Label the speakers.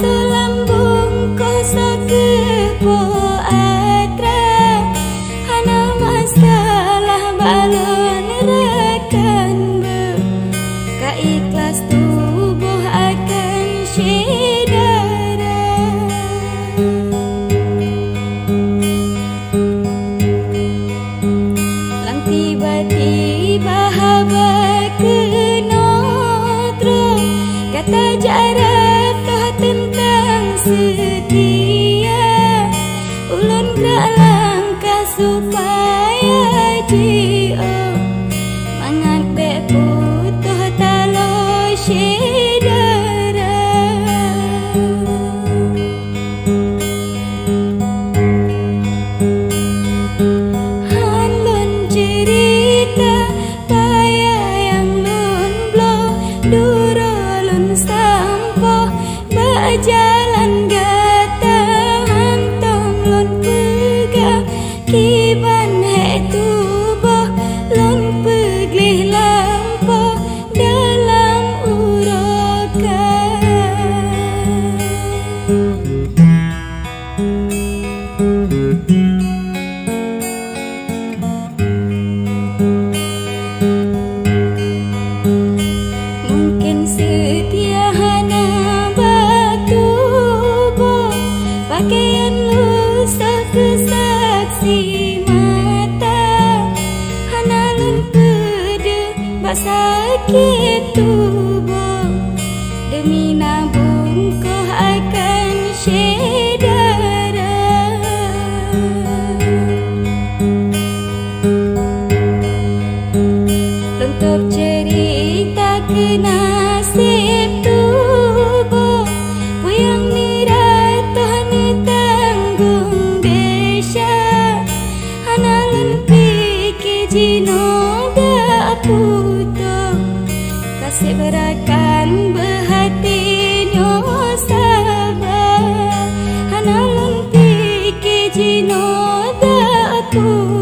Speaker 1: Lambung kosa kepo atra hana masalah balon rekan be kaikhlas tubuh akan syedara lang tiba-tiba haba kenotro kata jarak tentang setia ulun gerak langkah supaya dia mangat bek putuh talo syedara hanlun cerita payah yang lun blow durulun sampo jalan gata hantong lon pegang kiban hek tubuh lon peglih lampu dalam urokan mungkin setia hana pakaian lusa kesaksi mata hanalun pede bak sakit tubuh demi nabung kau akan syedara lengkap cerita ke nasib tubuh puyang Jino da puto kasih berakan berhati nyo sabar hanalun piki jino da puto